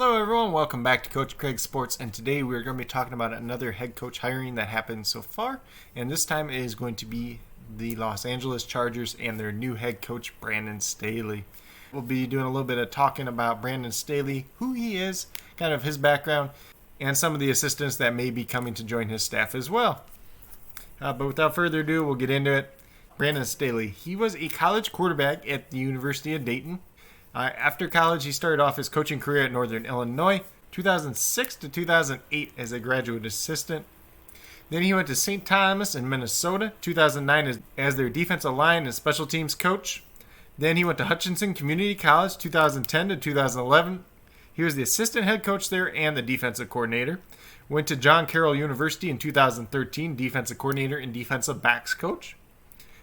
Hello everyone, welcome back to Coach Craig Sports, and today we're going to be talking about another head coach hiring that happened so far, and this time it is going to be the Los Angeles Chargers and their new head coach, Brandon Staley. We'll be doing a little bit of talking about Brandon Staley, who he is, kind of his background, and some of the assistants that may be coming to join his staff as well. But without further ado, we'll get into it. Brandon Staley, he was a college quarterback at the University of Dayton. After college, he started off his coaching career at Northern Illinois, 2006 to 2008 as a graduate assistant. Then he went to St. Thomas in Minnesota, 2009 as their defensive line and special teams coach. Then he went to Hutchinson Community College, 2010 to 2011. He was the assistant head coach there and the defensive coordinator. Went to John Carroll University in 2013, defensive coordinator and defensive backs coach.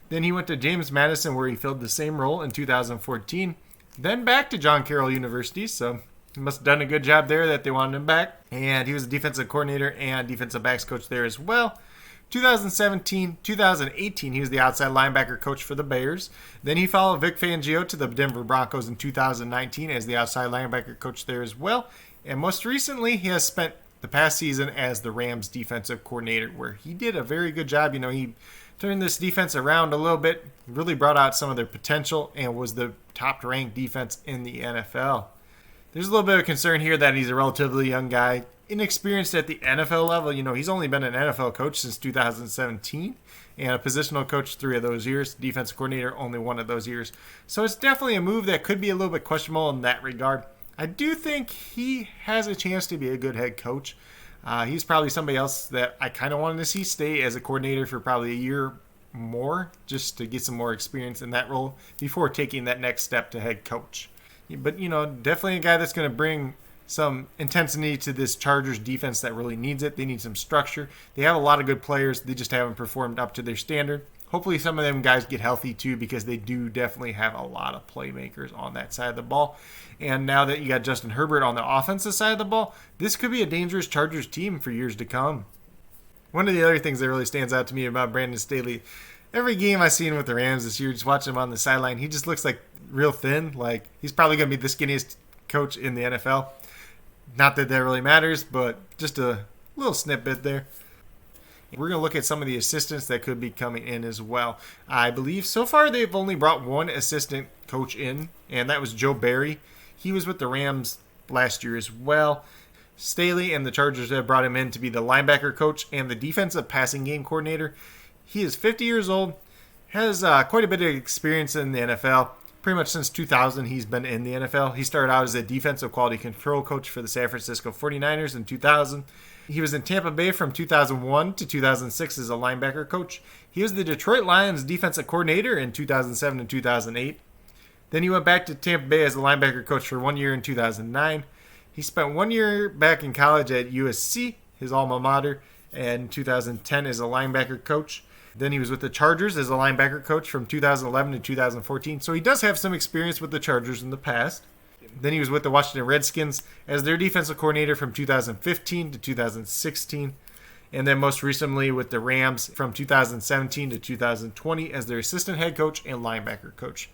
Then he went to James Madison, where he filled the same role in 2014. Then back to John Carroll University, so he must have done a good job there that they wanted him back. And he was a defensive coordinator and defensive backs coach there as well. 2017, 2018, he was the outside linebacker coach for the Bears. Then he followed Vic Fangio to the Denver Broncos in 2019 as the outside linebacker coach there as well. And most recently, he has spent the past season as the Rams defensive coordinator, where he did a very good job. He turned this defense around a little bit, really brought out some of their potential, and was the top-ranked defense in the NFL. There's a little bit of concern here that he's a relatively young guy, inexperienced at the NFL level. He's only been an NFL coach since 2017, and a positional coach 3 of those years, defensive coordinator only 1 of those years. So it's definitely a move that could be a little bit questionable in that regard. I do think he has a chance to be a good head coach. He's probably somebody else that I kind of wanted to see stay as a coordinator for probably a year more, just to get some more experience in that role before taking that next step to head coach. But, definitely a guy that's going to bring some intensity to this Chargers defense that really needs it. They need some structure. They have a lot of good players. They just haven't performed up to their standard. Hopefully some of them guys get healthy too, because they do definitely have a lot of playmakers on that side of the ball. And now that you got Justin Herbert on the offensive side of the ball, this could be a dangerous Chargers team for years to come. One of the other things that really stands out to me about Brandon Staley, every game I've seen with the Rams this year, just watching him on the sideline, he just looks like real thin. Like he's probably going to be the skinniest coach in the NFL. Not that really matters, but just a little snippet there. We're going to look at some of the assistants that could be coming in as well. I believe so far they've only brought one assistant coach in, and that was Joe Barry. He was with the Rams last year as well. Staley and the Chargers have brought him in to be the linebacker coach and the defensive passing game coordinator. He is 50 years old, has quite a bit of experience in the NFL. Pretty much since 2000, he's been in the NFL. He started out as a defensive quality control coach for the San Francisco 49ers in 2000. He was in Tampa Bay from 2001 to 2006 as a linebacker coach. He was the Detroit Lions defensive coordinator in 2007 and 2008. Then he went back to Tampa Bay as a linebacker coach for 1 year in 2009. He spent 1 year back in college at USC, his alma mater, and in 2010 as a linebacker coach. Then he was with the Chargers as a linebacker coach from 2011 to 2014. So he does have some experience with the Chargers in the past. Then he was with the Washington Redskins as their defensive coordinator from 2015 to 2016. And then most recently with the Rams from 2017 to 2020 as their assistant head coach and linebacker coach.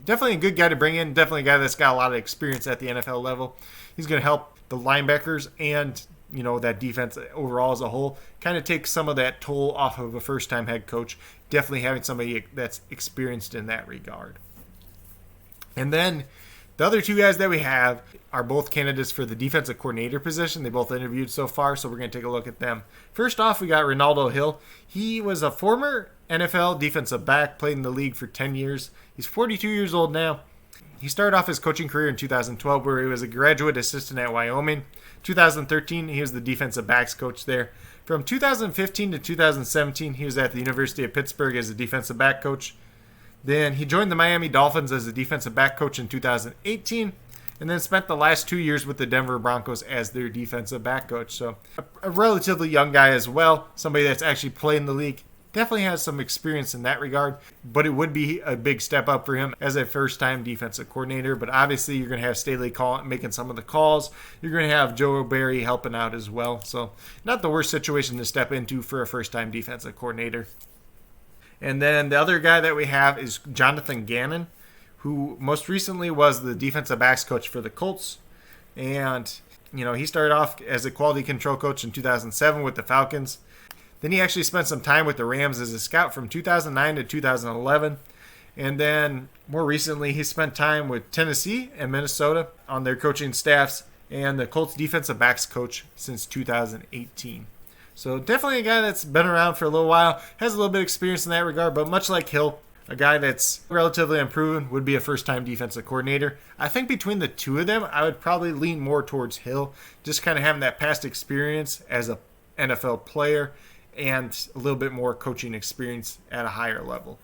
Definitely a good guy to bring in. Definitely a guy that's got a lot of experience at the NFL level. He's going to help the linebackers and that defense overall as a whole, kind of take some of that toll off of a first-time head coach. Definitely having somebody that's experienced in that regard. And then the other 2 guys that we have are both candidates for the defensive coordinator position. They both interviewed so far, so we're going to take a look at them. First off, we got Ronald Hill. He was a former NFL defensive back, played in the league for 10 years. He's 42 years old now. He started off his coaching career in 2012, where he was a graduate assistant at Wyoming. 2013, he was the defensive backs coach there. From 2015 to 2017, he was at the University of Pittsburgh as a defensive back coach. Then he joined the Miami Dolphins as a defensive back coach in 2018, and then spent the last 2 years with the Denver Broncos as their defensive back coach. So a relatively young guy as well, somebody that's actually played in the league. Definitely has some experience in that regard, but it would be a big step up for him as a first-time defensive coordinator. But obviously, you're going to have Staley making some of the calls. You're going to have Joe Barry helping out as well. So not the worst situation to step into for a first-time defensive coordinator. And then the other guy that we have is Jonathan Gannon, who most recently was the defensive backs coach for the Colts. And He started off as a quality control coach in 2007 with the Falcons. Then he actually spent some time with the Rams as a scout from 2009 to 2011. And then more recently, he spent time with Tennessee and Minnesota on their coaching staffs, and the Colts defensive backs coach since 2018. So definitely a guy that's been around for a little while, has a little bit of experience in that regard, but much like Hill, a guy that's relatively unproven, would be a first-time defensive coordinator. I think between the two of them, I would probably lean more towards Hill, just kind of having that past experience as a NFL player and a little bit more coaching experience at a higher level.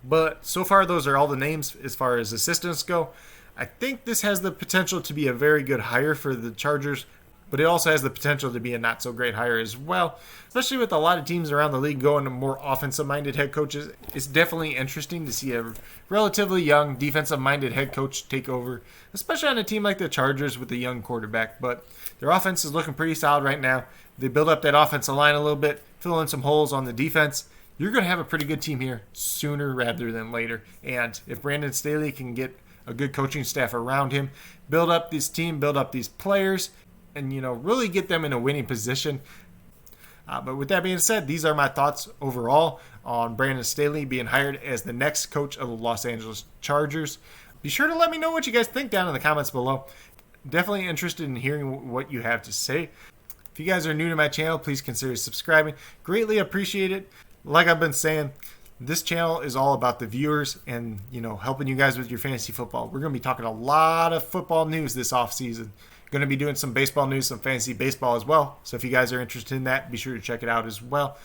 But so far, those are all the names as far as assistants go. I think this has the potential to be a very good hire for the Chargers, but it also has the potential to be a not-so-great hire as well, especially with a lot of teams around the league going to more offensive-minded head coaches. It's definitely interesting to see a relatively young defensive-minded head coach take over, especially on a team like the Chargers with a young quarterback. But their offense is looking pretty solid right now. They build up that offensive line a little bit, fill in some holes on the defense. You're going to have a pretty good team here sooner rather than later. And if Brandon Staley can get a good coaching staff around him, build up this team, build up these players, and really get them in a winning position. But with that being said, these are my thoughts overall on Brandon Staley being hired as the next coach of the Los Angeles Chargers. Be sure to let me know what you guys think down in the comments below. Definitely interested in hearing what you have to say. If you guys are new to my channel, please consider subscribing. Greatly appreciate it. Like I've been saying, this channel is all about the viewers and, helping you guys with your fantasy football. We're going to be talking a lot of football news this offseason. Going to be doing some baseball news, some fantasy baseball as well. So if you guys are interested in that, be sure to check it out as well.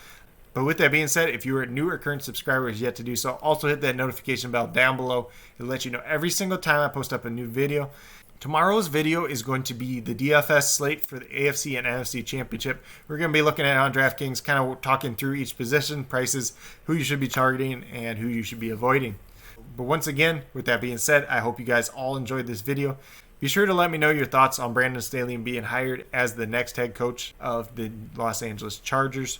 But with that being said, if you are a new or current subscriber is yet to do so, also hit that notification bell down below. It'll let you know every single time I post up a new video. Tomorrow's video is going to be the DFS slate for the AFC and NFC Championship. We're going to be looking at it on DraftKings, kind of talking through each position, prices, who you should be targeting, and who you should be avoiding. But once again, with that being said, I hope you guys all enjoyed this video. Be sure to let me know your thoughts on Brandon Staley being hired as the next head coach of the Los Angeles Chargers.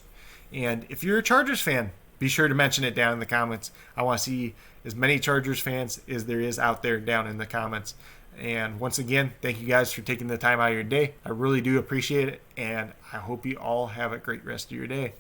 And if you're a Chargers fan, be sure to mention it down in the comments. I want to see as many Chargers fans as there is out there down in the comments. And once again, thank you guys for taking the time out of your day. I really do appreciate it, and I hope you all have a great rest of your day.